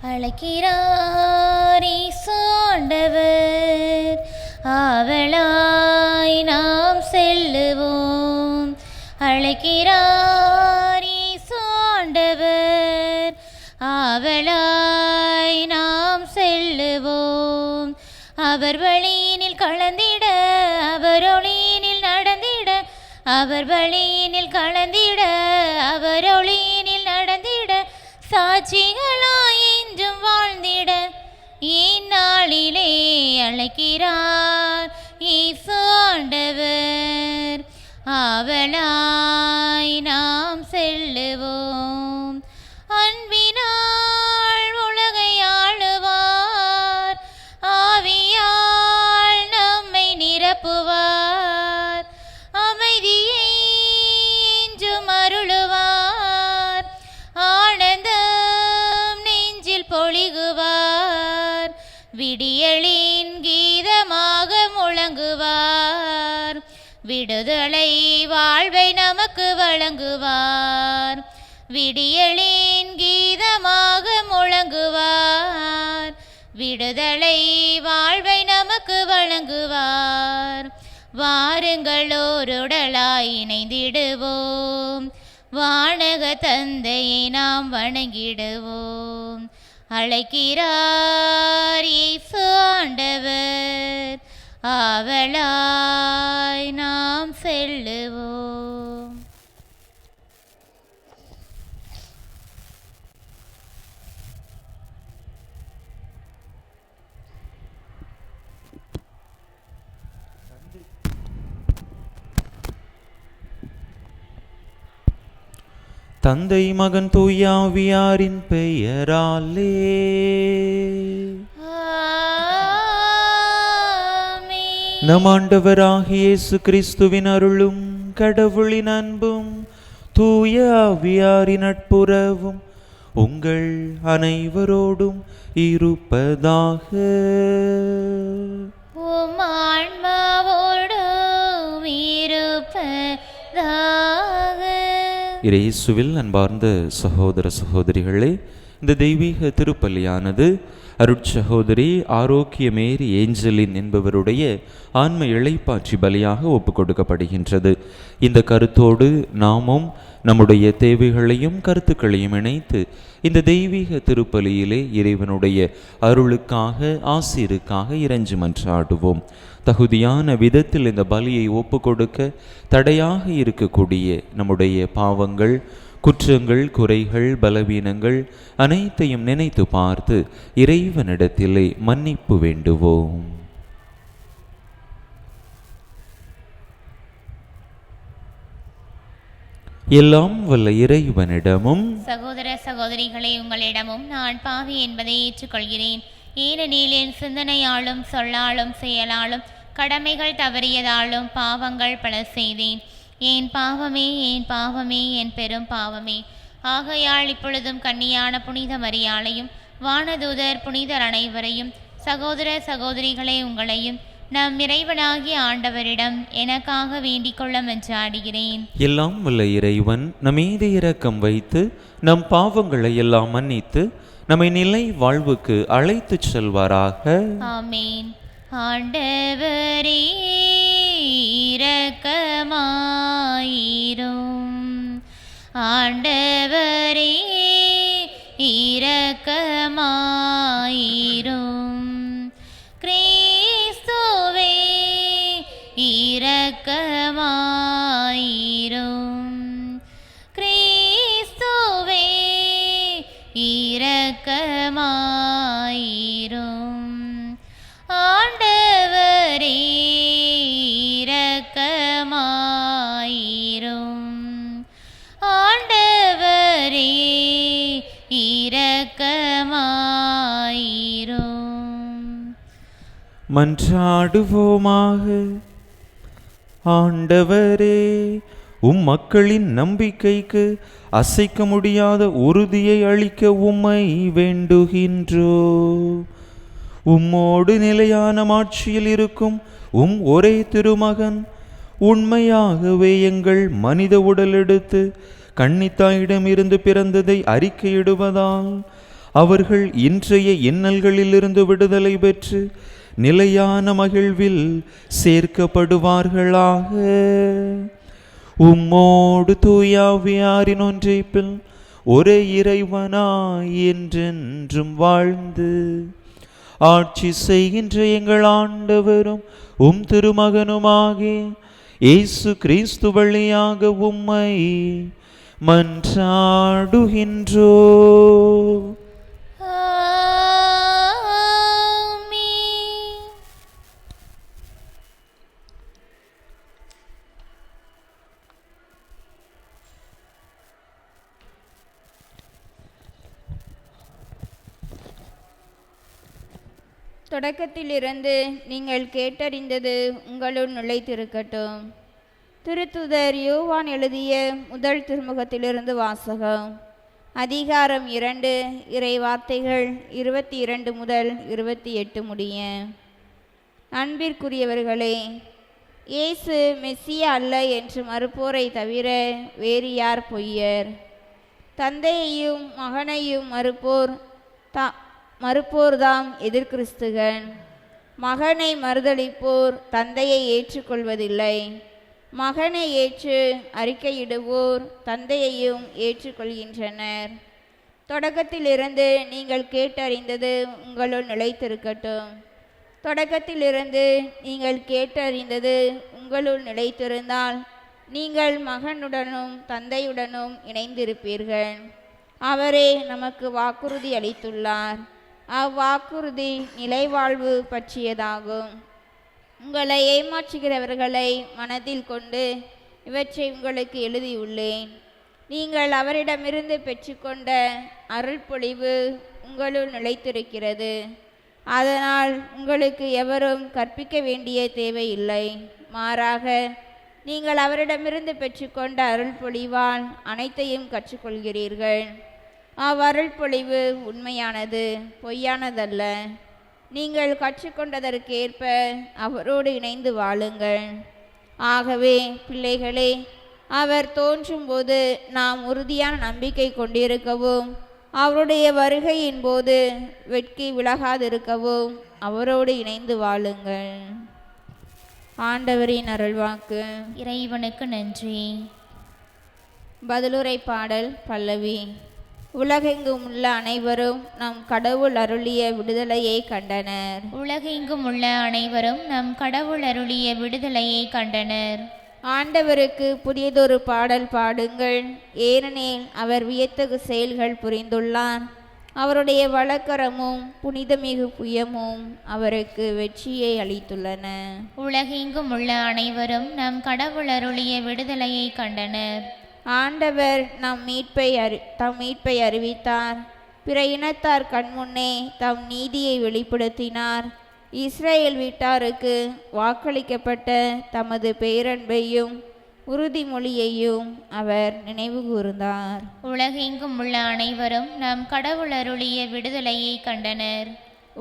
அழைக்கிறார் இயேசு ஆண்டவர், ஆவலாய் நாம் செல்லுவோம். அழைக்கிறார் இயேசு ஆண்டவர், ஆவலாய் நாம் செல்லுவோம். அவர் வழியினில் கலந்திட, அவர் ஒளியினில் நடந்திட, அவர் வழியினில் கலந்திட, அவர் ஒளியினில் நடந்திட, சாட்சிகளாய் என்றும் வாழ்ந்திட இந்நாளிலே அழைக்கிறார் இயேசு ஆண்டவர், ஆவலாய் நாம் செல்லுவோம். அன்பினால் உலகை ஆளுவார், ஆவியால் நம்மை நிரப்புவார், அமைதியை என்றும் அருளுவார், ஆனந்தம் நெஞ்சில் பொழிகுவார், விடியலின் கீதமாக முழங்குவார், விடுதலை வாழ்வை நமக்கு வழங்குவார், விடியலின் கீதமாக முழங்குவார், விடுதலை வாழ்வை நமக்கு வழங்குவார். வாருங்களோருடலாய் இணைந்திடுவோம், வானக தந்தையை நாம் வணங்கிடுவோம். அழைக்கிறார் இயேசு ஆண்டவர், ஆவலாய் நாம் செல்லுவோம். தந்தை மகன் தூய ஆவியாரின் பெயராலே நம் ஆண்டவராகிய இயேசு கிறிஸ்துவின் அருளும் கடவுளின் அன்பும் தூய ஆவியாரின் நட்புறவும் உங்கள் அனைவரோடும் இருப்பதாக. உம் ஆன்மாவோடும் இருப்பதாக. இயேசுவில் அன்பார்ந்த சகோதர சகோதரிகளே, இந்த தெய்வீக திருப்பலியானது அருட்சகோதரி ஆரோக்கியமேரி ஏஞ்சலின் என்பவருடைய ஆன்ம இளைப்பாற்றி பலியாக ஒப்புக் கொடுக்கப்படுகின்றது. இந்த கருத்தோடு நாமும் நம்முடைய தேவைகளையும் கருத்துக்களையும் இணைத்து இந்த தெய்வீக திருப்பலியிலே இறைவனுடைய அருளுக்காக ஆசீருக்காக இறைஞ்சி மன்றாடுவோம். தகுதியான விதத்தில் இந்த பலியை ஒப்பு கொடுக்க தடையாக இருக்கக்கூடிய நம்முடைய பாவங்கள், குற்றங்கள், குறைகள், பலவீனங்கள் அனைத்தையும் நினைத்து பார்த்து இறைவனிடத்திலே மன்னிப்பு வேண்டுவோம். எல்லாம் வல்ல இறைவனிடமும் சகோதர சகோதரிகளை உங்களிடமும் நான் பாவி என்பதை ஏற்றுக்கொள்கிறேன். ஏனெனில் என் சிந்தனையாலும் சொல்லாலும் செயலாலும் கடமைகள் தவறியதாலும் பாவங்கள் பல செய்தேன். என் பாவமே, என் பாவமே, என் பெரும் பாவமே. ஆகையால் இப்பொழுதும் கன்னியான புனித மரியாளையும் வானதூதர் புனிதர் அனைவரையும் சகோதர சகோதரிகளை உங்களையும் நம் இறைவனாகிய ஆண்டவரிடம் எனக்காக வேண்டிக் கொள்ள மன்றாடுகிறேன். எல்லாம் வல்ல இறைவன் நம்மீது இரக்கம் வைத்து நம் பாவங்களை எல்லாம் மன்னித்து நம்மை நிலை வாழ்வுக்கு அழைத்துச் செல்வாராக. ஆமேன். ஆண்டவரே இரக்கமாயிரும், ஆண்டவரே இரக்கமாயிரும், கிறிஸ்துவே இரக்கமாயிரும், கிறிஸ்துவே இரக்கமாயிரும், ஆண்டவரே இரக்கமாயிரும், ஆண்டவரே இரக்கமாயிரும். மன்றாடுவோமாக. ஆண்டவரே, உம் மக்களின் நம்பிக்கைக்கு அசைக்க முடியாத உறுதியை அளிக்க உம்மை வேண்டுகின்றோ. உம்மோடு நிலையான ஆட்சியில் இருக்கும் உம் ஒரே திருமகன் உண்மையாகவே எங்கள் மனித உடல் எடுத்து கன்னித்தாயிடம் இருந்து பிறந்ததை அறிக்கையிடுவதால் அவர்கள் இன்றைய இன்னல்களிலிருந்து விடுதலை பெற்று நிலையான மகிழ்வில் சேர்க்கப்படுவார்களாக. உம்மோடு தூயாவியாரின் ஒன்றைப்பில் ஒரே இறைவனாய் என்றென்றும் வாழ்ந்து ஆட்சி செய்கின்ற எங்கள் ஆண்டவரும் உம் திருமகனுமாகிய இயேசு கிறிஸ்து வழியாக உம்மை மன்றாடுகின்றோ. தொடக்கத்திலிருந்து நீங்கள் கேட்டறிந்தது உங்களுள் நிலைத்திருக்கட்டும். திருத்துதர் யோவான் எழுதிய முதல் திருமுகத்திலிருந்து வாசகம். அதிகாரம் 2, இறை வார்த்தைகள் 22 முதல் 28 முடிய. அன்பிற்குரியவர்களே, இயேசு மெஸ்ஸியா அல்ல என்று மறுப்போரை தவிர வேறு யார் பொய்யர்? தந்தையையும் மகனையும் மறுப்போர்தாம் எதிர்கிறிஸ்துகள். மகனை மறுதலிப்போர் தந்தையை ஏற்றுக்கொள்வதில்லை. மகனை ஏற்று அறிக்கையிடுவோர் தந்தையையும் ஏற்றுக்கொள்கின்றனர். தொடக்கத்திலிருந்து நீங்கள் கேட்டறிந்தது உங்களுள் நிலைத்திருக்கட்டும். தொடக்கத்திலிருந்து நீங்கள் கேட்டறிந்தது உங்களுள் நிலைத்திருந்தால் நீங்கள் மகனுடனும் தந்தையுடனும் இணைந்திருப்பீர்கள். அவரே நமக்கு வாக்குறுதி அளித்துள்ளார். அவ்வாக்குறுதி நிலைவாழ்வு பற்றியதாகும். உங்களை ஏமாற்றுகிறவர்களை மனதில் கொண்டு இவற்றை உங்களுக்கு எழுதியுள்ளேன். நீங்கள் அவரிடமிருந்து பெற்றுக்கொண்ட அருள்பொழிவு உங்களுள் நிலைத்திருக்கிறது. அதனால் உங்களுக்கு எவரும் கற்பிக்க வேண்டிய தேவையில்லை. மாறாக நீங்கள் அவரிடமிருந்து பெற்றுக்கொண்ட அருள்பொழிவால் அனைத்தையும் கற்றுக்கொள்கிறீர்கள். அவ்வருள்பொழிவு உண்மையானது, பொய்யானதல்ல. நீங்கள் கற்றுக்கொண்டதற்கேற்ப அவரோடு இணைந்து வாழுங்கள். ஆகவே பிள்ளைகளே, அவர் தோன்றும்போது நாம் உறுதியான நம்பிக்கை கொண்டிருக்கவும் அவருடைய வருகையின் போது வெட்கி விலகாதிருக்கவும் அவரோடு இணைந்து வாழுங்கள். ஆண்டவரின் அருள்வாக்கு. இறைவனுக்கு நன்றி. பதிலுரை பாடல் பல்லவி. உலகெங்கும் உள்ள அனைவரும் நம் கடவுள் அருளிய விடுதலையை கண்டனர். உலகெங்கும் உள்ள அனைவரும் நம் கடவுள் அருளிய விடுதலையை கண்டனர். ஆண்டவருக்கு புதியதொரு பாடல் பாடுங்கள், ஏனெனில் அவர் வியத்தகு செயல்கள் புரிந்துள்ளார். அவருடைய வலக்கரமும் புனிதமிகு புயமும் அவருக்கு வெற்றியை அளித்துள்ளன. உலகெங்கும் உள்ள அனைவரும் நம் கடவுள் அருளிய விடுதலையை கண்டனர். ஆண்டவர் தம் மீட்பை அறிவித்தார். பிற இனத்தார் கண்முன்னே தம் நீதியை வெளிப்படுத்தினார். இஸ்ரேல் வீட்டாருக்கு வாக்களிக்கப்பட்ட தமது பேரன்பையும் உறுதிமொழியையும் அவர் நினைவு கூர்ந்தார். உலகெங்கும் உள்ள அனைவரும் நம் கடவுள் அருளிய விடுதலையை கண்டனர்.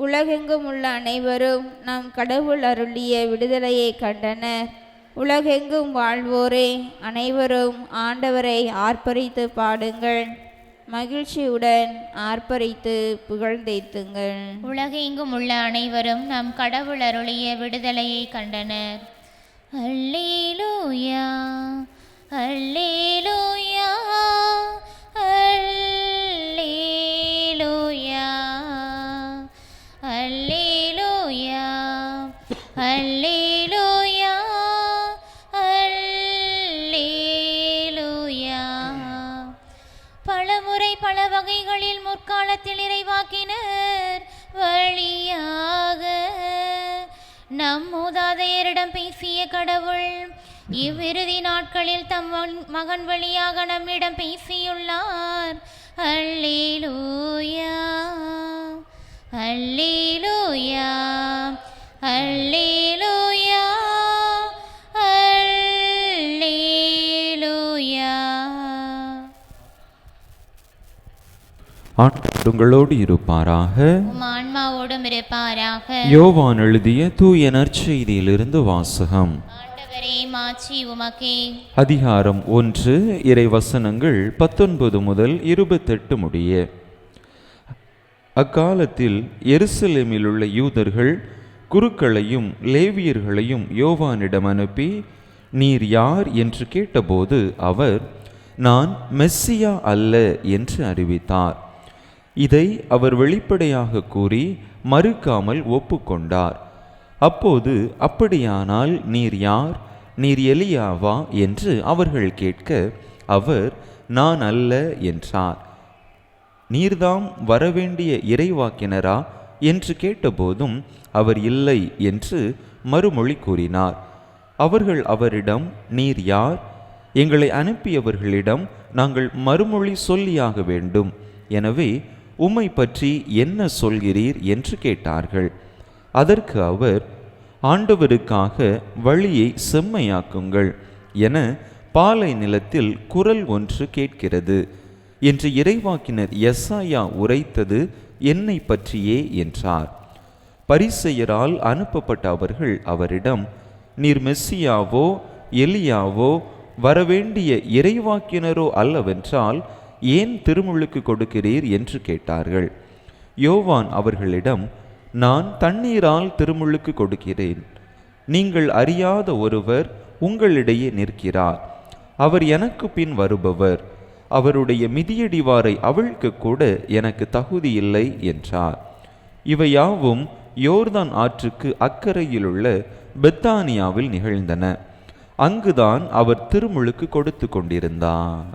உலகெங்கும் உள்ள அனைவரும் நம் கடவுள் அருளிய விடுதலையை கண்டனர். உலகெங்கும் வாழ்வோரே, அனைவரும் ஆண்டவரை ஆர்ப்பரித்து பாடுங்கள், மகிழ்ச்சியுடன் ஆர்ப்பரித்து புகழ்ந்தேத்துங்கள். உலகெங்கும் உள்ள அனைவரும் நம் கடவுள் அருளிய விடுதலையை கண்டனர். அல்லேலூயா, அல்லேலூயா, அல்லேலூயா, அல்லேலூயா, அல்லேலூயா, அல்லேலூயா. பலமுறை பல வகைகளில் முற்காலத்தில் இறைவாக்கினர் வழியாக நம் மூதாதையரிடம் பேசிய கடவுள் இவ்விறுதி நாட்களில் தம் மகன் வழியாக நம்மிடம் பேசியுள்ளார். அல்லேலூயா, அல்லேலூயா, அல்லேலூயா, அல்லேலூயா. ஆண்டவர் உங்களோடு இருப்பாராக. உம் ஆன்மாவோடும் இருப்பாராக. யோவான் எழுதிய தூய நற்செய்தியிலிருந்து வாசகம். ஆண்டவரே, மாட்சி உமக்கே. அதிகாரம் 1, இறை வசனங்கள் 19 முதல் 28 முடிய. அக்காலத்தில் எருசலேமிலுள்ள யூதர்கள் குருக்களையும் லேவியர்களையும் யோவானிடம் அனுப்பி, நீர் யார் என்று கேட்டபோது அவர், நான் மெஸ்ஸியா அல்ல என்று அறிவித்தார். இதை அவர் வெளிப்படையாக கூறி மறுக்காமல் ஒப்புக்கொண்டார். அப்போது, அப்படியானால் நீர் யார்? நீர் எலியாவா என்று அவர்கள் கேட்க, அவர், நான் அல்ல என்றார். நீர்தாம் வரவேண்டிய இறைவாக்கினரா என்று கேட்டபோதும் அவர் இல்லை என்று மறுமொழி கூறினார். அவர்கள் அவரிடம், நீர் யார்? எங்களை அனுப்பியவர்களிடம் நாங்கள் மறுமொழி சொல்லியாக வேண்டும். எனவே உம்மை பற்றி என்ன சொல்கிறீர் என்று கேட்டார்கள். அதற்கு அவர், ஆண்டவருக்காக வழியை செம்மையாக்குங்கள் என பாலை நிலத்தில் குரல் ஒன்று கேட்கிறது என்று இறைவாக்கினர் எசாயா உரைத்தது என்னை பற்றியே என்றார். பரிசேயரால் அனுப்பப்பட்ட அவர்கள் அவரிடம், நீர் மெஸ்ஸியாவோ எலியாவோ வரவேண்டிய இறைவாக்கினரோ அல்லவென்றால் ஏன் திருமுழுக்கு கொடுக்கிறீர் என்று கேட்டார்கள். யோவான் அவர்களிடம், நான் தண்ணீரால் திருமுழுக்கு கொடுக்கிறேன். நீங்கள் அறியாத ஒருவர் உங்களிடையே நிற்கிறார். அவர் எனக்கு பின் வருபவர். அவருடைய மிதியடிவாரை அவிழ்க்க கூட எனக்கு தகுதி இல்லை என்றார். இவையாவும் யோர்தான் ஆற்றுக்கு அக்கறையிலுள்ள பெத்தானியாவில் நிகழ்ந்தன. அங்குதான் அவர் திருமுழுக்கு கொடுத்து கொண்டிருந்தார்.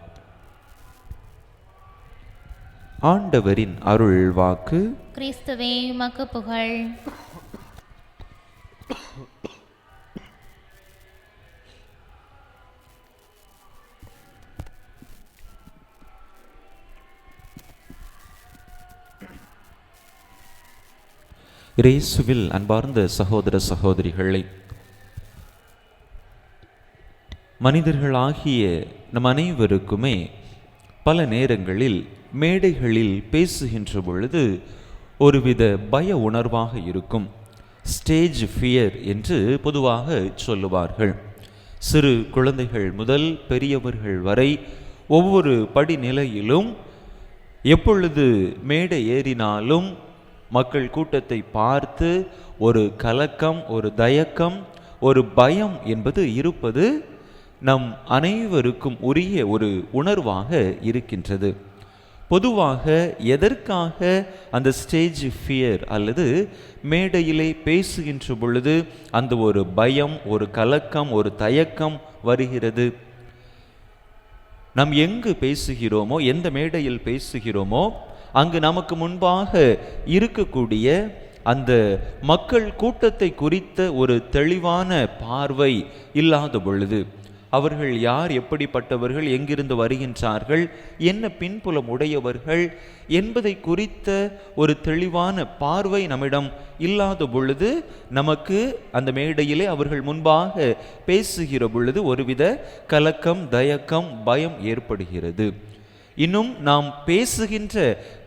ஆண்டவரின் அருள் வாக்கு. கிறிஸ்துவே உமக்கு புகழ். இயேசுவில் அன்பார்ந்த சகோதர சகோதரிகளை, மனிதர்களாகிய நம் அனைவருக்குமே பல நேரங்களில் மேடைகளில் பேசுகின்ற பொழுது ஒருவித பய உணர்வாக இருக்கும். ஸ்டேஜ் ஃபியர் என்று பொதுவாக சொல்லுவார்கள். சிறு குழந்தைகள் முதல் பெரியவர்கள் வரை ஒவ்வொரு படிநிலையிலும் எப்பொழுது மேடை ஏறினாலும் மக்கள் கூட்டத்தை பார்த்து ஒரு கலக்கம், ஒரு தயக்கம், ஒரு பயம் என்பது இருப்பது நம் அனைவருக்கும் உரிய ஒரு உணர்வாக இருக்கின்றது. பொதுவாக எதற்காக அந்த ஸ்டேஜ் ஃபியர் அல்லது மேடையிலே பேசுகின்ற பொழுது அந்த ஒரு பயம், ஒரு கலக்கம், ஒரு தயக்கம் வருகிறது? நாம் எங்கு பேசுகிறோமோ, எந்த மேடையில் பேசுகிறோமோ, அங்கு நமக்கு முன்பாக இருக்கக்கூடிய அந்த மக்கள் கூட்டத்தை குறித்த ஒரு தெளிவான பார்வை இல்லாத பொழுது, அவர்கள் யார், எப்படிப்பட்டவர்கள், எங்கிருந்து வருகின்றார்கள், என்ன பின்புலம் உடையவர்கள் என்பதை குறித்த ஒரு தெளிவான பார்வை நம்மிடம் இல்லாத பொழுது, நமக்கு அந்த மேடையிலே அவர்கள் முன்பாக பேசுகிற பொழுது ஒருவித கலக்கம், தயக்கம், பயம் ஏற்படுகிறது. இன்னும் நாம் பேசுகின்ற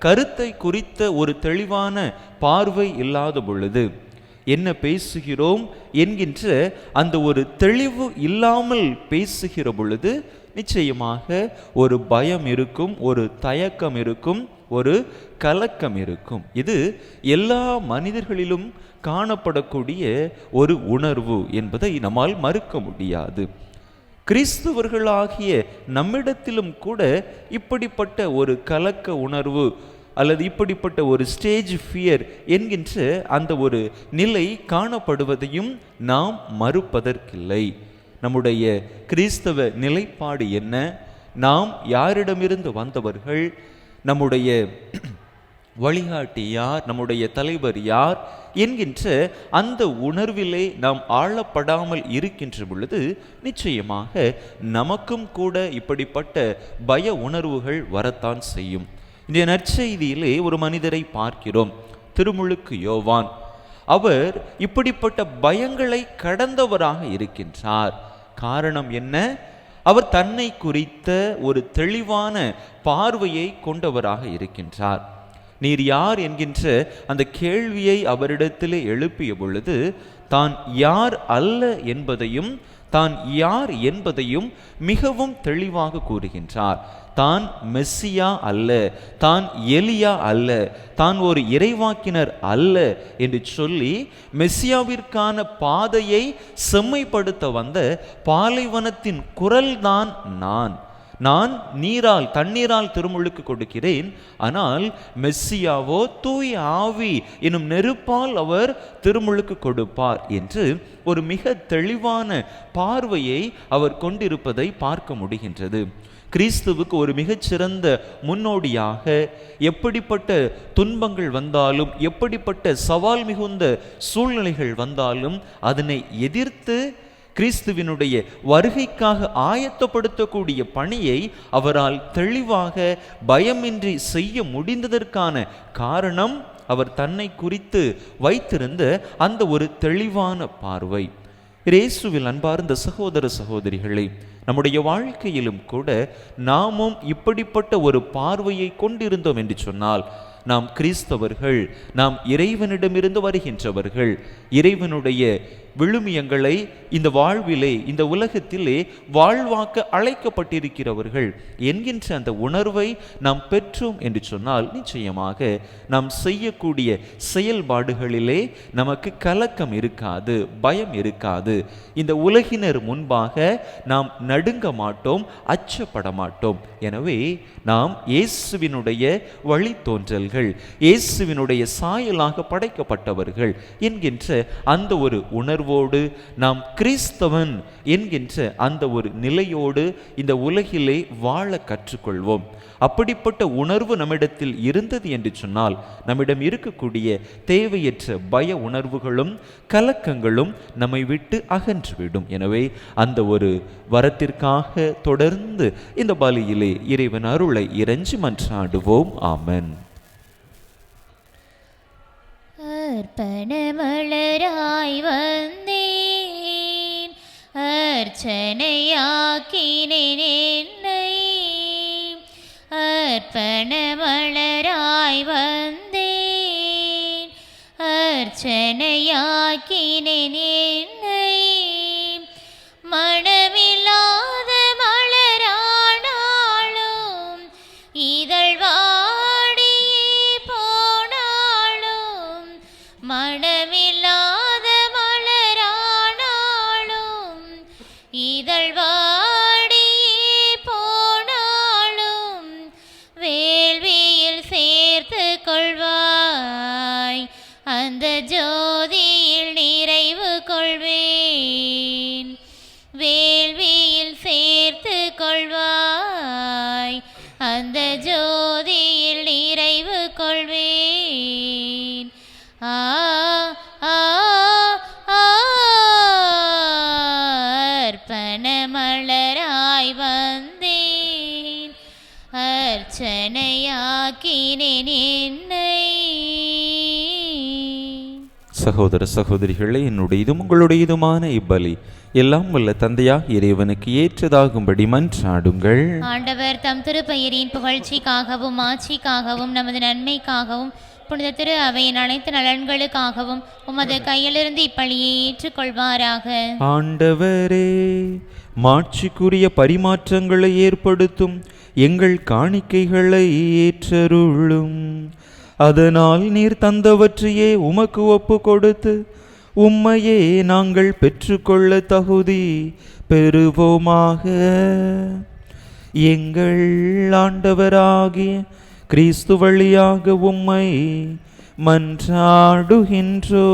கருத்தை குறித்த ஒரு தெளிவான பார்வை இல்லாத பொழுது, என்ன பேசுகிறோம் என்கின்ற அந்த ஒரு தெளிவு இல்லாமல் பேசுகிற பொழுது நிச்சயமாக ஒரு பயம் இருக்கும், ஒரு தயக்கம் இருக்கும், ஒரு கலக்கம் இருக்கும். இது எல்லா மனிதர்களிலும் காணப்படக்கூடிய ஒரு உணர்வு என்பதை நம்மால் மறுக்க முடியாது. கிறிஸ்துவர்களாகிய நம்மிடத்திலும் கூட இப்படிப்பட்ட ஒரு கலக்க உணர்வு அல்லது இப்படிப்பட்ட ஒரு ஸ்டேஜ் ஃபியர் என்கின்ற அந்த ஒரு நிலை காணப்படுவதையும் நாம் மறுப்பதற்கில்லை. நம்முடைய கிறிஸ்தவ நிலைப்பாடு என்ன? நாம் யாரிடமிருந்து வந்தவர்கள்? நம்முடைய வழிகாட்டி யார்? நம்முடைய தலைவர் யார் என்கின்ற அந்த உணர்விலே நாம் ஆளப்படாமல் இருக்கின்ற பொழுது நிச்சயமாக நமக்கும் கூட இப்படிப்பட்ட பய உணர்வுகள் வரத்தான் செய்யும். இந்த நற்செய்தியிலே ஒரு மனிதரை பார்க்கிறோம், திருமுழுக்கு யோவான். அவர் இப்படிப்பட்ட பயங்களை கடந்தவராக இருக்கின்றார். காரணம் என்ன? அவர் தன்னை குறித்த ஒரு தெளிவான பார்வையை கொண்டவராக இருக்கின்றார். நீர் யார் என்கின்ற அந்த கேள்வியை அவரிடத்திலே எழுப்பிய பொழுது தான் யார் அல்ல என்பதையும் தான் யார் என்பதையும் மிகவும் தெளிவாக கூறுகின்றார். தான் மெஸ்ஸியா அல்ல, தான் எலியா அல்ல, தான் ஒரு இறைவாக்கினர் அல்ல என்று சொல்லி மெஸ்ஸியாவிற்கான பாதையை செம்மைப்படுத்த வந்த பாலைவனத்தின் குரல்தான் நான் நீரால் தண்ணீரால் திருமுழுக்கு கொடுக்கிறேன், ஆனால் மெஸ்ஸியாவோ தூய ஆவி எனும் நெருப்பால் அவர் திருமுழுக்கு கொடுப்பார் என்று ஒரு மிக தெளிவான பார்வையை அவர் கொண்டிருப்பதை பார்க்க முடிகின்றது. கிறிஸ்துவுக்கு ஒரு மிகச்சிறந்த முன்னோடியாக எப்படிப்பட்ட துன்பங்கள் வந்தாலும், எப்படிப்பட்ட சவால் மிகுந்த சூழ்நிலைகள் வந்தாலும் அதனை எதிர்த்து கிறிஸ்துவினுடைய வருகைக்காக ஆயத்தப்படுத்தக்கூடிய பணியை அவரால் தெளிவாக பயமின்றி செய்ய முடிந்ததற்கான காரணம் அவர் தன்னை குறித்து வைத்திருந்த அந்த ஒரு தெளிவான பார்வை. இயேசுவில் அன்பார்ந்த சகோதர சகோதரிகளை, நம்முடைய வாழ்க்கையிலும் கூட நாமும் இப்படிப்பட்ட ஒரு பார்வையை கொண்டிருந்தோம் என்று சொன்னால், நாம் கிறிஸ்தவர்கள், நாம் இறைவனிடமிருந்து வருகின்றவர்கள், இறைவனுடைய விழுமியங்களை இந்த வாழ்விலே, இந்த உலகத்திலே வாழ்வாக்க அழைக்கப்பட்டிருக்கிறவர்கள் என்கின்ற அந்த உணர்வை நாம் பெற்றோம் என்று சொன்னால், நிச்சயமாக நாம் செய்யக்கூடிய செயல்பாடுகளிலே நமக்கு கலக்கம் இருக்காது, பயம் இருக்காது. இந்த உலகினர் முன்பாக நாம் நடுங்க மாட்டோம், அச்சப்பட மாட்டோம். எனவே நாம் இயேசுவினுடைய வழித்தோன்றல்கள், இயேசுவினுடைய சாயலாக படைக்கப்பட்டவர்கள் என்கின்ற அந்த ஒரு உணர்வோடு நாம் கிறிஸ்தவன் என்கின்ற அந்த ஒரு நிலையோடு இந்த உலகிலே வாழ கற்றுக்கொள்வோம். அப்படிப்பட்ட உணர்வு நம்மிடத்தில் இருந்தது என்று சொன்னால், நம்மிடம் இருக்கக்கூடிய தேவையற்ற பய உணர்வுகளும் கலக்கங்களும் நம்மை விட்டு அகன்றுவிடும். எனவே அந்த ஒரு வரத்திற்காக தொடர்ந்து இந்த பலியிலே இறைவன் அருளை இறைஞ்சி மன்றாடுவோம். ஆமென். அர்ப்பணமலராய் வந்தேன், அர்ச்சனையாக்கினேன் என்னை. அர்ப்பணமலராய் வந்தேன், அர்ச்சனையாக்கினேன் என்னை. மனமில்லாத மலரானாலும், இதழ் மனமில்லாத மலரானாலும், இதழ் வாடியே போனாலும், வேள்வியில் சேர்த்து கொள்வாய், அந்த ஜோதியில் நிறைவு கொள்வேன். வேள்வியில் சேர்த்து கொள்வாய், அந்த ஜோதியில் நிறைவு கொள்வேன். அர்ப்பணமலராய் வந்தேன், அர்ச்சனையாக்கினேன் என்னை. சகோதர சகோதரிகளே, என்னுடையதும் உங்களுடையதுமான இப்பலி எல்லாம் வல்ல தந்தையாக இறைவனுக்கு ஏற்றதாகும்படி மன்றாடுங்கள். ஆண்டவர் தம் திருப்பெயரின் புகழ்ச்சிக்காகவும் ஆட்சிக்காகவும் நமது நன்மைக்காகவும் புனித திரு அவையின் அனைத்து நலன்களுக்காகவும் உமது கையிலிருந்து இப்பலியை ஏற்றுக்கொள்வாராக. ஆண்டவரே, மாட்சிக்குரிய பரிமாற்றங்களை ஏற்படுத்தும் எங்கள் காணிக்கைகளை ஏற்றருளும். அதனால் நீர் தந்தவற்றையே உமக்கு ஒப்பு கொடுத்து உம்மையே நாங்கள் பெற்றுக்கொள்ள தகுதி பெறுவோமாக. எங்கள் ஆண்டவராகிய கிறிஸ்து வழியாக உம்மை மன்றாடுகின்றோ.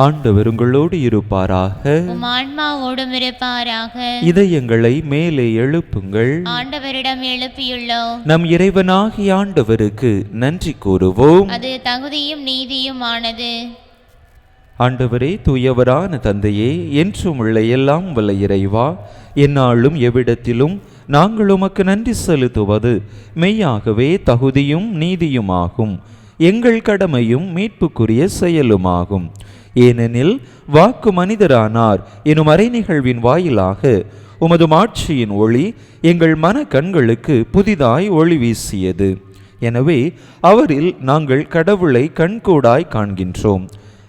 ஆண்டவர் உங்களோடு இருப்பாராக, உம் ஆன்மாவோடும் இருப்பாராக. இதயங்களை மேலே எழுப்புங்கள். ஆண்டவரிடம் எழுப்பியுள்ளோம். நம் இறைவனாகிய ஆண்டவருக்கு நன்றி கூறுவோம். அது தகுதியும் நீதியுமானது. ஆண்டவரே, தூயவரான தந்தையே, என்றும் உள்ள எல்லாம் வல்ல இறைவா, எந்நாளும் எவ்விடத்திலும் நாங்கள் உமக்கு நன்றி செலுத்துவது மெய்யாகவே தகுதியும் நீதியுமாகும், எங்கள் கடமையும் மீட்புக்குரிய செயலுமாகும். ஏனெனில் வாக்கு மனிதரானார் எனும் அரை நிகழ்வின் வாயிலாக உமது மாட்சியின் ஒளி எங்கள் மன கண்களுக்கு புதிதாய் ஒளி வீசியது. எனவே அவரில் நாங்கள் கடவுளை கண்கூடாய் காண்கின்றோம்.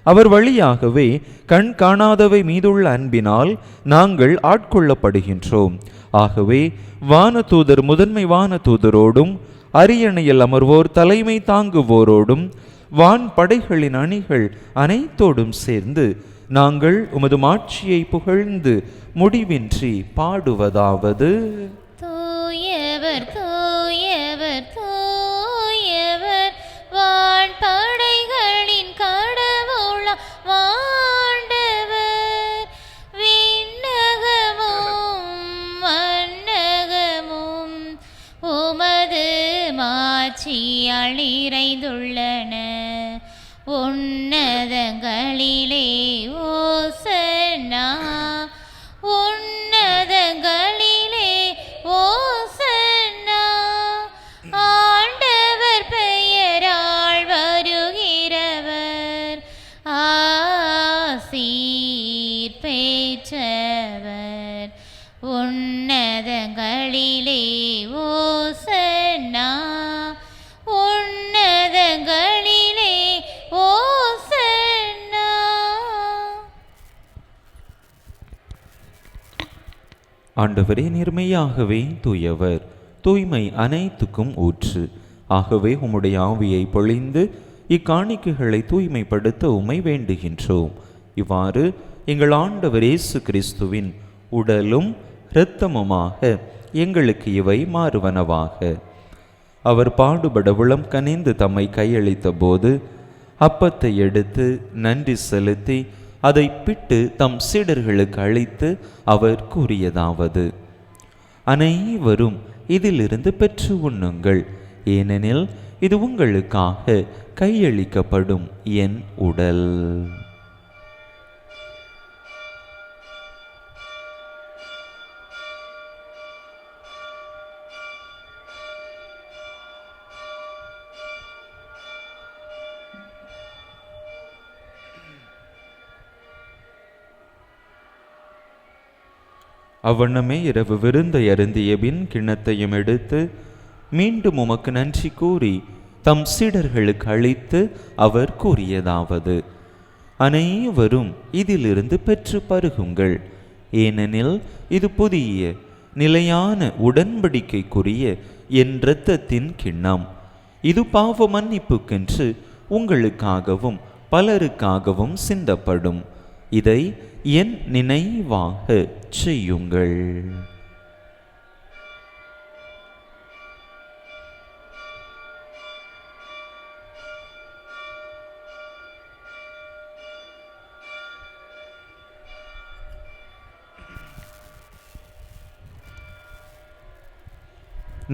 அவர் வழியாகவே கண் காணாதவை மீதுள்ள அன்பினால் நாங்கள் ஆட்கொள்ளப்படுகின்றோம். ஆகவே வானதூதர் முதன்மை வானதூதரோடும் அரியணையில் அமர்வோர் தலைமை தாங்குவோரோடும் வான் படைகளின் அணிகள் அனைத்தோடும் சேர்ந்து நாங்கள் உமது மாட்சியை புகழ்ந்து முடிவின்றி பாடுவதாவது: தூயவர் தூயவர் தூயவர், வான் படைகளின் கடவுளாம் ஆண்டவர். விண்ணகமும் மண்ணகமும் உமது மாட்சியால் நிறைந்துள்ளன. உன்னதங்களிலே ஓசன்னா, உன்னதங்களிலே ஓசன்னா. ஆண்டவர் பெயரால் வருகிறவர் ஆசீர் பெற்றவர். உன்னதங்களிலே ஓசன்னா, உன்னதங்களிலே ஓசன்னா. ஆண்டவரே, நேர்மையாகவே தூயவர், தூய்மை அனைத்துக்கும் ஊற்று. ஆகவே உம்முடைய ஆவியை பொழிந்து இக்காணிக்கைகளை தூய்மைப்படுத்த உம்மை வேண்டுகின்றோம். இவ்வாறு எங்கள் ஆண்டவர் இயேசு கிறிஸ்துவின் உடலும் இரத்தமுமாக எங்களுக்கு இவை மாறுவனவாக. அவர் பாடுபட உளம் கனிந்து தம்மை கையளித்த போது அப்பத்தை எடுத்து நன்றி செலுத்தி அதை பிட்டு தம் சீடர்களுக்கு அளித்து அவர் கூறியதாவது: அனைவரும் இதிலிருந்து பெற்று உண்ணுங்கள், ஏனெனில் இது உங்களுக்காக கையளிக்கப்படும் என் உடல். அவ்வண்ணமே இரவு விருந்தை அருந்திய பின் கிண்ணத்தையும் எடுத்து மீண்டும் உமக்கு நன்றி கூறி தம் சீடர்களுக்கு அளித்து அவர் கூறியதாவது: அனைவரும் இதிலிருந்து பெற்று பருகுங்கள், ஏனெனில் இது புதிய நிலையான உடன்படிக்கைக்குரிய என் இரத்தத்தின் கிண்ணம். இது பாவ மன்னிப்புக்கென்று உங்களுக்காகவும் பலருக்காகவும் சிந்தப்படும். இதை என் நினைவாக செய்யுங்கள்.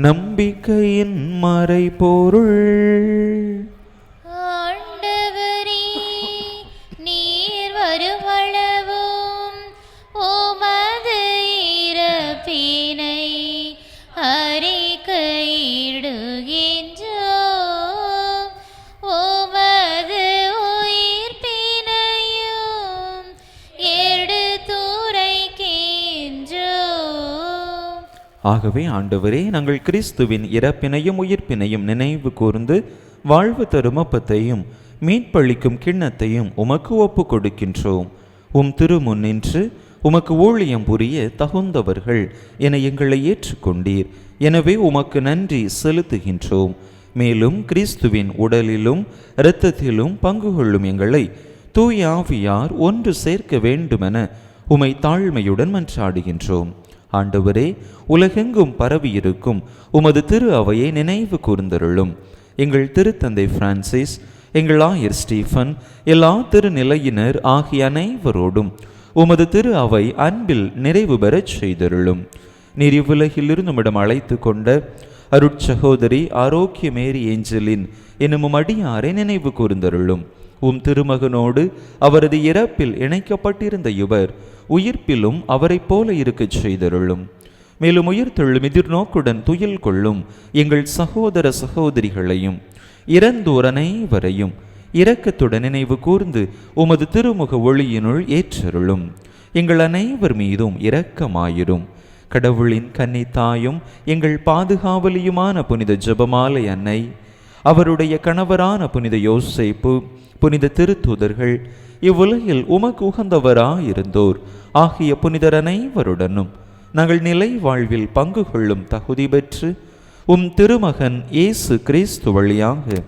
நம்பிக்கையின் மறைபொருள். ஆண்டவரே, நீர் வருவளவும் உமது இறப்பினை அறிக்கையிடுகின்றோம், உமது உயிர்ப்பினையும் எடுத்துரைக்கின்றோம். ஆகவே ஆண்டவரே, நாங்கள் கிறிஸ்துவின் இறப்பினையும் உயிர்ப்பினையும் நினைவு கூர்ந்து வாழ்வு தரும் அப்பத்தையும் மீட்பளிக்கும் கிண்ணத்தையும் உமக்கு ஒப்பு கொடுக்கின்றோம். உம் திருமுன் நின்று உமக்கு ஊழியம் புரிய தகுந்தவர்கள் என எங்களை ஏற்றுக்கொண்டீர். எனவே உமக்கு நன்றி செலுத்துகின்றோம். மேலும் கிறிஸ்துவின் உடலிலும் இரத்தத்திலும் பங்கு கொள்ளும் எங்களை தூய ஆவியார் ஒன்று சேர்க்க வேண்டுமென உமை தாழ்மையுடன் மன்றாடுகின்றோம். ஆண்டவரே, உலகெங்கும் பரவியிருக்கும் உமது திரு அவையை நினைவு கூர்ந்தருளும். எங்கள் திருத்தந்தை பிரான்சிஸ், எங்கள் ஆயர் ஸ்டீஃபன், எல்லா திருநிலையினர் ஆகிய அனைவரோடும் உமது திரு அவை அன்பில் நிறைவு பெறச் செய்தருளும். நீர் இவ்வுலகிலிருந்து நம்மிடம் அழைத்து கொண்ட அருட்சகோதரி ஆரோக்கிய மேரி ஏஞ்சலின் என்னும் அடியாரை நினைவு கூர்ந்தருளும். உம் திருமகனோடு அவரது இறப்பில் இணைக்கப்பட்டிருந்த இவர் உயிர்ப்பிலும் அவரைப் போல இருக்கச் செய்தருளும். மேலும் உயிர்த்தெழும் எதிர்நோக்குடன் துயில் கொள்ளும் எங்கள் சகோதர சகோதரிகளையும் இறந்தோர் அனைவரையும் இரக்கத்துடன் நினைவு கூர்ந்து உமது திருமுக ஒளியினுள் ஏற்றருளும். எங்கள் அனைவர் மீதும் இரக்கமாயிரும். கடவுளின் கன்னித்தாயும் எங்கள் பாதுகாவலியுமான புனித ஜெபமாலை அன்னை, அவருடைய கணவரான புனித யோசேப்பு, புனித திருத்தூதர்கள், இவ்வுலகில் உமக்கு உகந்தவராயிருந்தோர் ஆகிய புனிதர் அனைவருடனும் நாங்கள் நிலை வாழ்வில் பங்கு கொள்ளும் தகுதி பெற்று திருமகன் இயேசு கிறிஸ்து வழியாக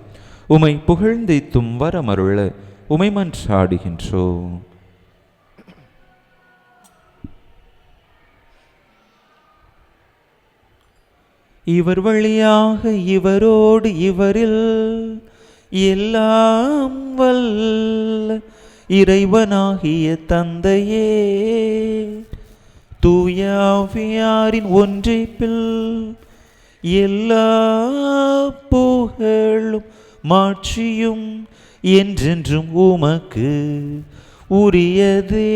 உமை புகழ்ந்தேத்தும் வரமருள உமை மன்றாடுகின்றோம். இவர் வழியாக இவரோடு இவரில் எல்லாம் வல்ல இறைவனாகிய தந்தையே, தூயாவியாரின் ஒன்றிப்பில் எல்லா புகழும் மாட்சியும் என்றென்றும் உமக்கு உரியதே.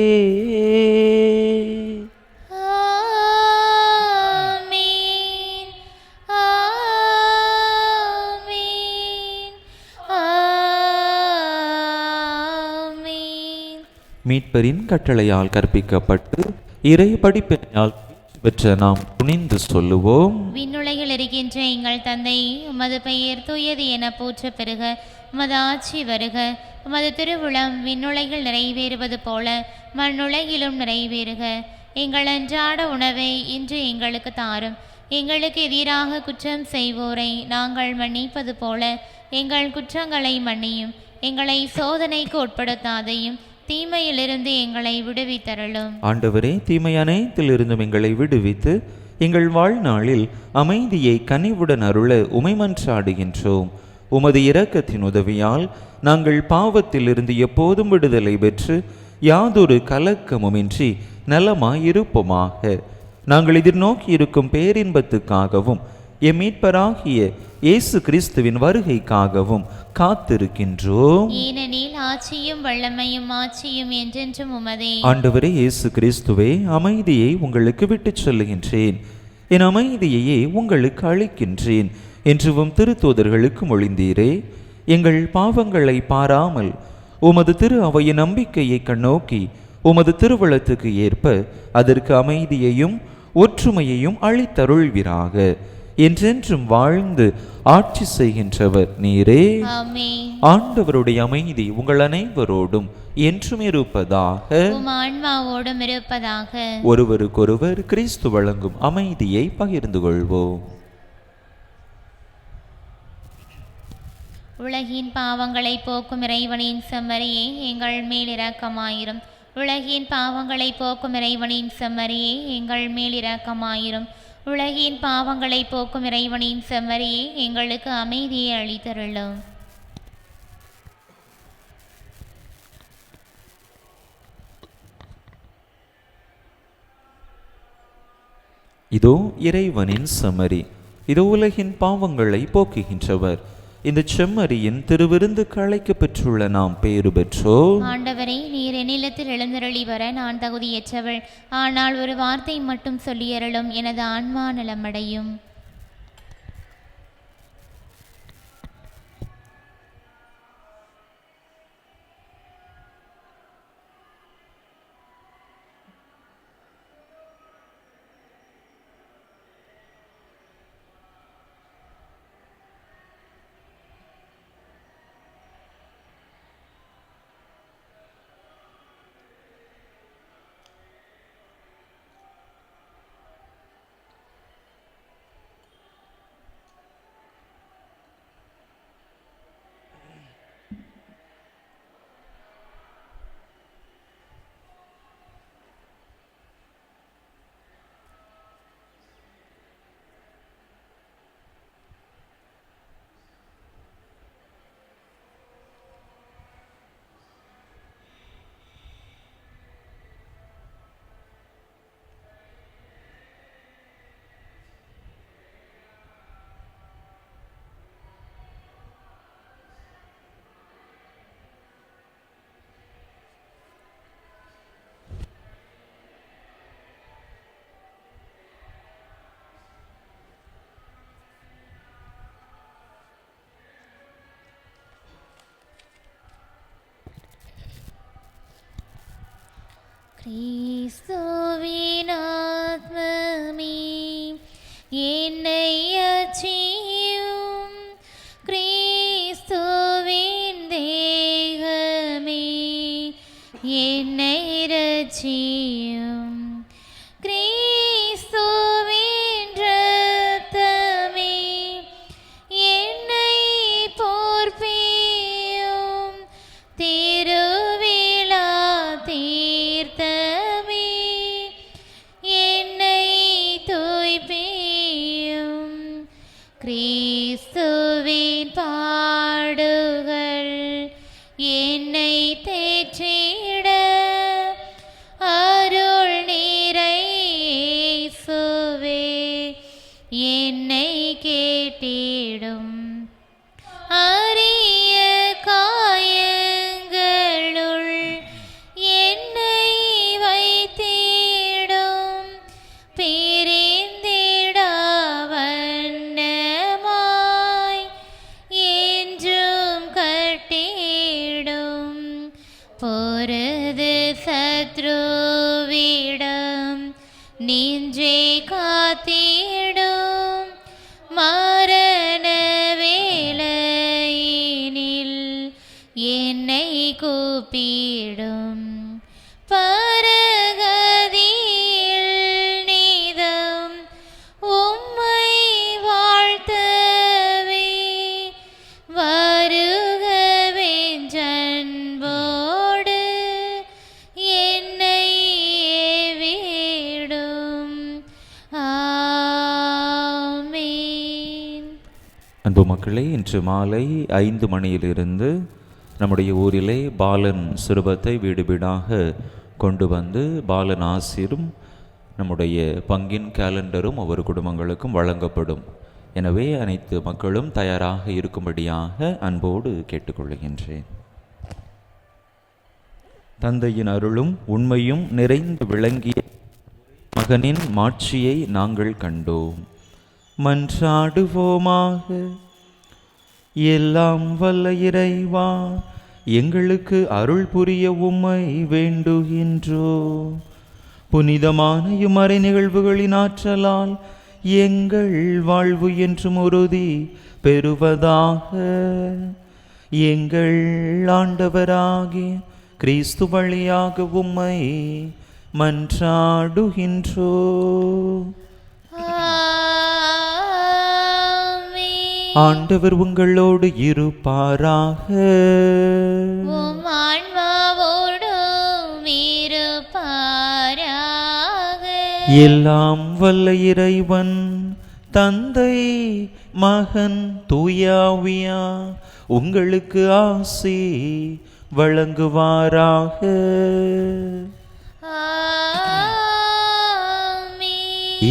மீட்பரின் கட்டளையால் கற்பிக்கப்பட்டு இறை படிப்பினால் பெற்ற நாம் துணிந்து சொல்லுவோம். விண்ணுலகில் இருக்கின்ற எங்கள் தந்தை, உமது பெயர் தூயது என போற்ற பெறுக. உமது ஆட்சி வருக. உமது திருவுளம் விண்ணுலகில் நிறைவேறுவது போல மண்ணுலகிலும் நிறைவேறுக. எங்கள் அன்றாட உணவை இன்று எங்களுக்கு தாரும். எங்களுக்கு எதிராக குற்றம் செய்வோரை நாங்கள் மன்னிப்பது போல எங்கள் குற்றங்களை மன்னியும். எங்களை சோதனைக்கு உட்படுத்தாதையும் தீமையிலிருந்து எங்களை விடுவித்தருளும். ஆண்டவரே, தீமை அனைத்திலிருந்தும் எங்களை விடுவித்து எங்கள் வாழ்நாளில் அமைதியை கனிவுடன் அருள உமை மன்றாடுகின்றோம். உமது இரக்கத்தின் உதவியால் நாங்கள் பாவத்திலிருந்து எப்போதும் விடுதலை பெற்று யாதொரு கலக்கமுமின்றி நலமாயிருப்போமாக. நாங்கள் எதிர்நோக்கி இருக்கும் பேரின்பத்துக்காகவும் எம் மீட்பராகிய இயேசு கிறிஸ்துவின் வருகைக்காகவும் காத்திருக்கின்றோம். ஏனெனில் ஆட்சியும் வல்லமையும் மாட்சியும் என்றென்றும் உமதே. ஆண்டவரே இயேசு கிறிஸ்துவே, அமைதியை உங்களுக்கு விட்டுச் சொல்லுகின்றேன், என் அமைதியையே உங்களுக்கு அளிக்கின்றேன் என்றும் திருத்தூதர்களுக்கு மொழிந்தீரே. எங்கள் பாவங்களை பாராமல் உமது திரு அவையின் நம்பிக்கையை கண்ணோக்கி உமது திருவளத்துக்கு ஏற்ப அதற்கு அமைதியையும் ஒற்றுமையையும் அளித்தருள்வீராக. என்றென்றும் வாழ்ந்து ஆட்சி செய்கின்றவர் நீரே. ஆண்டவருடைய அமைதி உங்கள் அனைவரோடும் என்றும் இருப்பதாக. ஆன்மாவோடும் இருப்பதாக. ஒருவருக்கொருவர் கிறிஸ்து வழங்கும் அமைதியை பகிர்ந்து கொள்வோம். உலகின் பாவங்களை போக்கும் இறைவனின் செம்மறியே, எங்கள் மேல் இரக்கமாயிரும். உலகின் பாவங்களை போக்கும் இறைவனின் செம்மறியே, எங்கள் மேல் இரக்கமாயிரும். உலகின் பாவங்களை போக்கும் இறைவனின் செம்மறியே, எங்களுக்கு அமைதியை அளித்தருளும். இதோ இறைவனின் செம்மறி, இதோ உலகின் பாவங்களை போக்குகின்றவர். இந்த செம்மறியின் திருவிருந்துக்கு அழைக்க பெற்றுள்ள நாம் பேறு பெற்றோம். ஆண்டவரே, நீர் என்னிடத்தில் எழுந்தருளி வர நான் தகுதியற்றவள். ஆனால் ஒரு வார்த்தை மட்டும் சொல்லியருளும், எனது ஆன்மா நலமடையும். கிறிஸ்துவின் ஆத்மமே என்னை அச்சியும், கிறிஸ்துவின் என்னை கேட்டிடும். அரிய காயங்களுள் என்னை வைத்திடும். பிரிந்திடா வண்ணமாய் என்றும் கட்டிடும். பொருது சத்ருவிடம் நின்றே காத்திடும். மரண வேளையினில் என்னை கூப்பிடும். பரகதியில் நீதம் உம்மை வாழ்த்தவே வருகவென்றன்போடு என்னை ஏவிடும். ஆமென். அன்பு மக்களே, இன்று மாலை 5 மணியிலிருந்து நம்முடைய ஊரிலே பாலன் சிறுபத்தை வீடு வீடாக கொண்டு வந்து பாலன் ஆசிரும் நம்முடைய பங்கின் கேலண்டரும் ஒவ்வொரு குடும்பங்களுக்கும் வழங்கப்படும். எனவே அனைத்து மக்களும் தயாராக இருக்கும்படியாக அன்போடு கேட்டுக்கொள்கின்றேன். தந்தையின் அருளும் உண்மையும் நிறைந்து விளங்கிய மகனின் மாட்சியை நாங்கள் கண்டோம். மன்றாடுவோமாக. எல்லாம் வல்ல இறைவா, எங்களுக்கு அருள் புரிய உம்மை வேண்டுகின்றோம். புனிதமான இம்மறை நிகழ்வுகளின் ஆற்றலால் எங்கள் வாழ்வு என்றும் உறுதி பெறுவதாக. எங்கள் ஆண்டவராகிய கிறிஸ்து வழியாக உம்மை மன்றாடுகின்றோம். ஆண்டவர் உங்களோடு இருப்பாராக. உம் ஆன்மாவோடும் இருப்பாராக. எல்லாம் வல்ல இறைவன் தந்தை மகன் தூயாவியா உங்களுக்கு ஆசி வழங்குவாராக.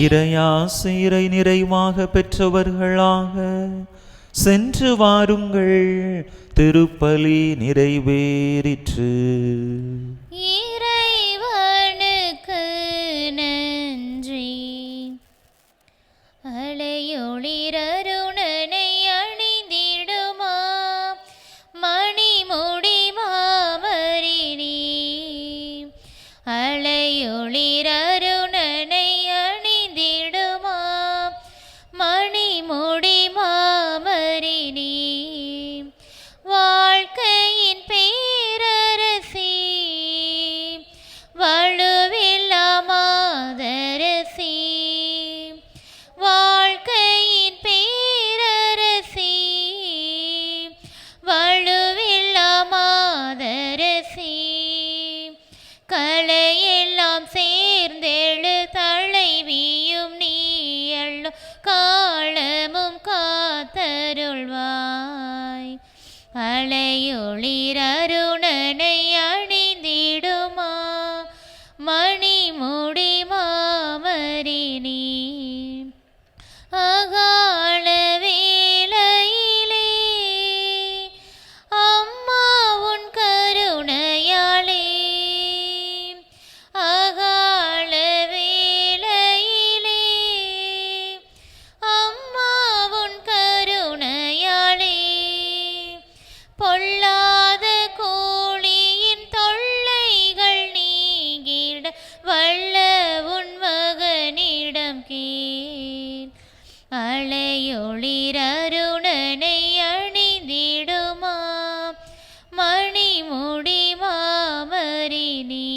இறையாசிரை நிறைவாக பெற்றவர்களாக சென்று வாருங்கள். திருப்பலி நிறைவேறிற்று. இறைவனுக்கு நன்றி. அலையொளிரருணனை அணிந்திடுமா மணிமுடி மாமரினி. அலையொளிரருணனை அணிந்திடுமா மணிமுடி மாமரினி. வாழ்க்கையின் பேரரசி வலுவில்லா மாதரசி. வாழ்க்கையின் பேரரசி வலுவில்லா மாதரசி. கலையெல்லாம் சேர்ந்தெழு தலைவியும் நீ அள்ளு காலமும் காத்தருள்வாய். அலையொளிரருணனை அணிந்திடுமா மணிமுடி மாமரினி. அகால வேளையிலே அம்மா உன் கருணையாலே. அகால வேளையிலே அம்மா உன் கருணையாலே. பொல்லாத கோழியின் தொல்லைகள் நீங்கிட வல்ல உன் மகனிடம் கேள். அலையொளிரருணனை அணிந்திடுமா மணிமுடி மாமரினி.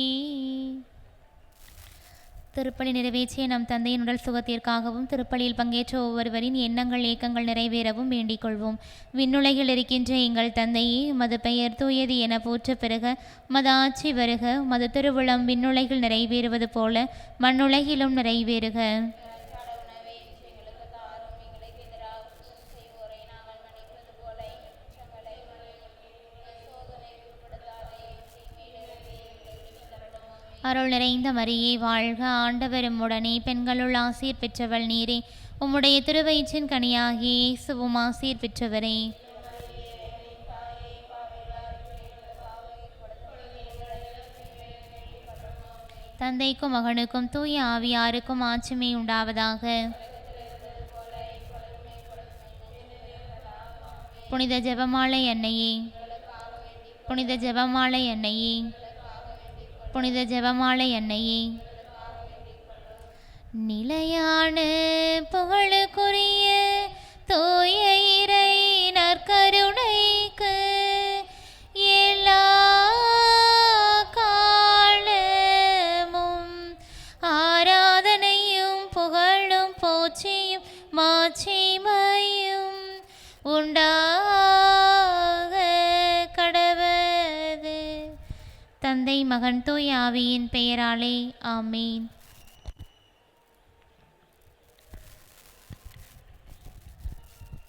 திருப்பலி நிறைவேற்றிய நம் தந்தையின் உடல் சுகத்திற்காகவும் திருப்பலியில் பங்கேற்ற ஒவ்வொருவரின் எண்ணங்கள் ஏக்கங்கள் நிறைவேறவும் வேண்டிக் கொள்வோம். விண்ணுலகில் இருக்கின்ற எங்கள் தந்தையே, உமது பெயர் தூயது என போற்ற பெறுக. உமது ஆட்சி வருக. உமது திருவுளம் விண்ணுலகில் நிறைவேறுவது போல மண்ணுலகிலும் நிறைவேறுக. அருள் நிறைந்த மரியே வாழ்க. ஆண்டவர் உம்முடனே பெண்களுள் ஆசீர் பெற்றவள் நீரே. உம்முடைய திருவயிற்றின் கனியாகிய இயேசுவும் ஆசீர் பெற்றவரே. தந்தைக்கும் மகனுக்கும் தூய ஆவியாருக்கும் ஆட்சிமை உண்டாவதாக. புனித ஜெபமாலை அன்னையே, புனித ஜெபமாலை அன்னையே, புனித ஜெபமாலை அன்னையே. நிலையான புகழுக்குரிய தூய இறை நற்கருணைக்கு எல்லா காலமும் ஆராதனையும் புகழும் போற்றியும் மாட்சிமையும் உண்டாக கடவது. தந்தை மகன் தூய ஆவியின் பெயராலே ஆமேன்.